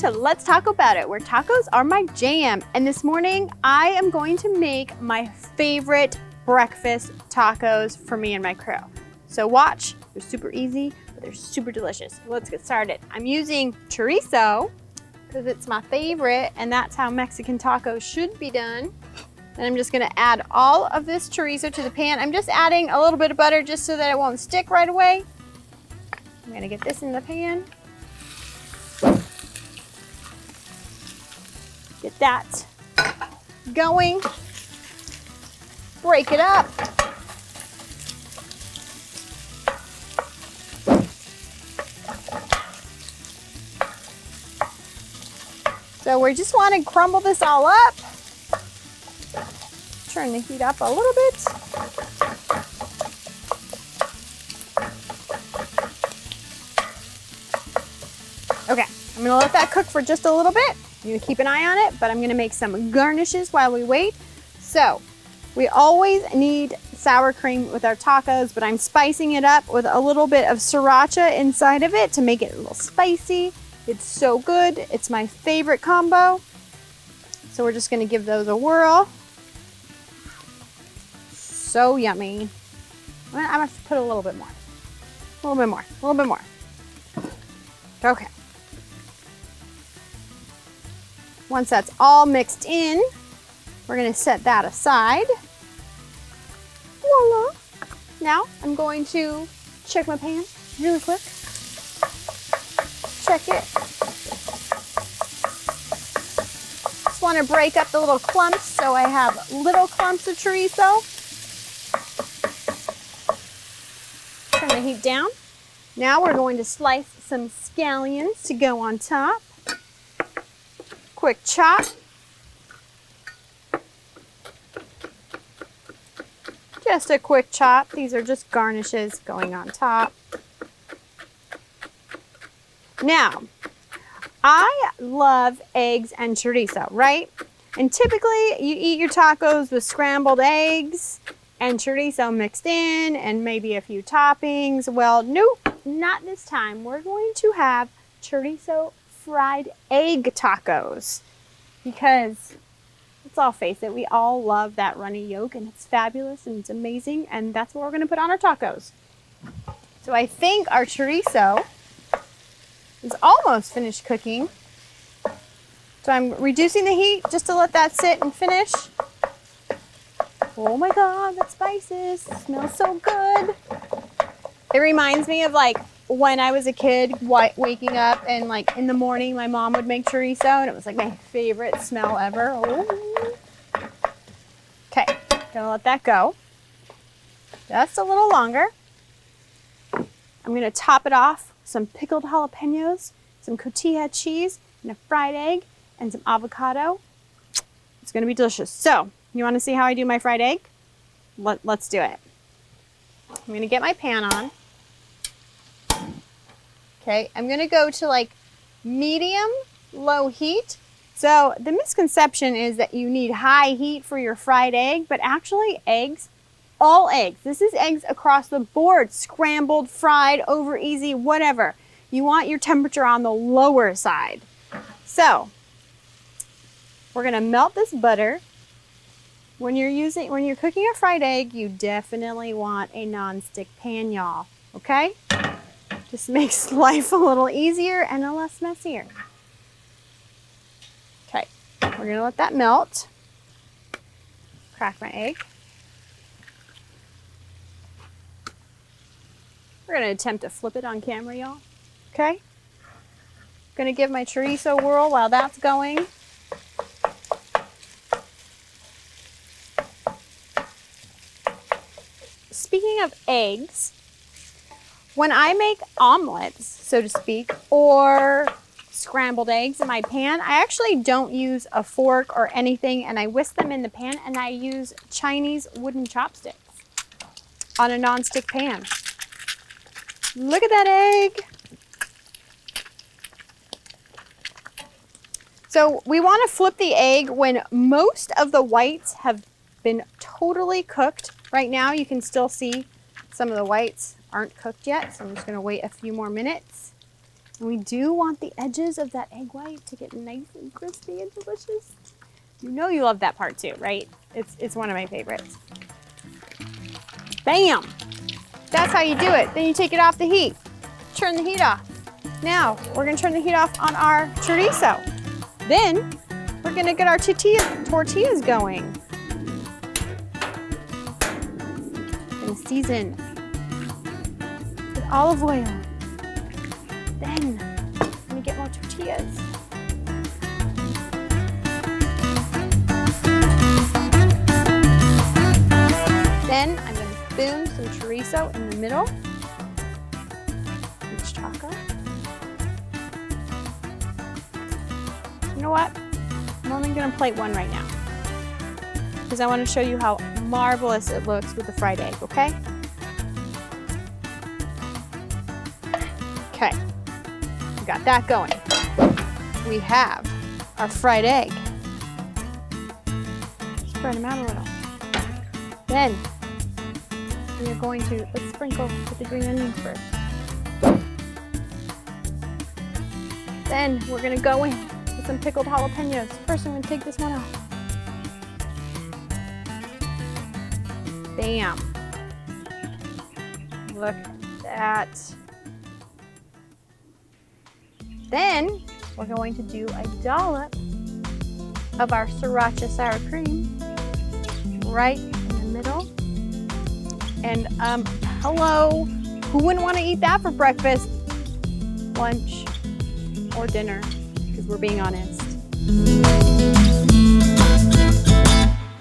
to Let's Talk About It, where tacos are my jam. And this morning, I am going to make my favorite breakfast tacos for me and my crew. So watch, they're super easy, but they're super delicious. Let's get started. I'm using chorizo because it's my favorite, and that's how Mexican tacos should be done. And I'm just gonna add all of this chorizo to the pan. I'm just adding a little bit of butter just so that it won't stick right away. I'm gonna get this in the pan. Get that going. Break it up. So we just want to crumble this all up. Turn the heat up a little bit. Okay, I'm gonna let that cook for just a little bit. You keep an eye on it, but I'm gonna make some garnishes while we wait. So, we always need sour cream with our tacos, but I'm spicing it up with a little bit of sriracha inside of it to make it a little spicy. It's so good. It's my favorite combo. So we're just gonna give those a whirl. So yummy. I'm gonna put a little bit more. A little bit more, a little bit more. Okay. Once that's all mixed in, we're gonna set that aside. Voila. Now I'm going to check my pan really quick. Check it. Just want to break up the little clumps so I have little clumps of chorizo. Turn the heat down. Now we're going to slice some scallions to go on top. Quick chop. Just a quick chop. These are just garnishes going on top. Now, I love eggs and chorizo, right? And typically you eat your tacos with scrambled eggs and chorizo mixed in and maybe a few toppings. Well, nope, not this time. We're going to have chorizo fried egg tacos because let's all face it, we all love that runny yolk and it's fabulous and it's amazing, and that's what we're gonna put on our tacos. So I think our chorizo is almost finished cooking. So I'm reducing the heat just to let that sit and finish. Oh my God, that spices, smells so good. It reminds me of like when I was a kid waking up and like in the morning my mom would make chorizo and it was like my favorite smell ever. Oh. Okay, gonna let that go. Just a little longer. I'm gonna top it off with some pickled jalapenos, some cotija cheese, and a fried egg, and some avocado. It's gonna be delicious. So, you wanna see how I do my fried egg? Let's do it. I'm gonna get my pan on. Okay, I'm gonna go to like medium, low heat. So the misconception is that you need high heat for your fried egg, but actually eggs, all eggs, this is eggs across the board, scrambled, fried, over easy, whatever. You want your temperature on the lower side. So we're gonna melt this butter. When you're cooking a fried egg, you definitely want a non-stick pan, y'all, okay? Just makes life a little easier and a less messier. Okay, we're gonna let that melt. Crack my egg. We're gonna attempt to flip it on camera, y'all. Okay? Gonna give my chorizo a whirl while that's going. Speaking of eggs, when I make omelets, so to speak, or scrambled eggs in my pan, I actually don't use a fork or anything, and I whisk them in the pan, and I use Chinese wooden chopsticks on a non-stick pan. Look at that egg. So we want to flip the egg when most of the whites have been totally cooked. Right now you can still see some of the whites aren't cooked yet, so I'm just going to wait a few more minutes. And we do want the edges of that egg white to get nice and crispy and delicious. You know you love that part too, right? It's one of my favorites. Bam! That's how you do it. Then you take it off the heat. Turn the heat off. Now, we're gonna turn the heat off on our chorizo. Then, we're gonna get our tortillas going. Gonna season with olive oil. Then, I'm gonna get more tortillas. Then, I'm gonna spoon some chorizo in the middle. Each taco. You know what? I'm only gonna plate one right now because I want to show you how marvelous it looks with the fried egg, okay? Okay, we got that going. We have our fried egg. Spread them out a little. Then we are going to, let's sprinkle with the green onions first. Then we're gonna go in with some pickled jalapenos. First, I'm gonna take this one off. Bam. Look at that. Then we're going to do a dollop of our sriracha sour cream right in the middle. And hello, who wouldn't want to eat that for breakfast, lunch, or dinner? Because we're being honest.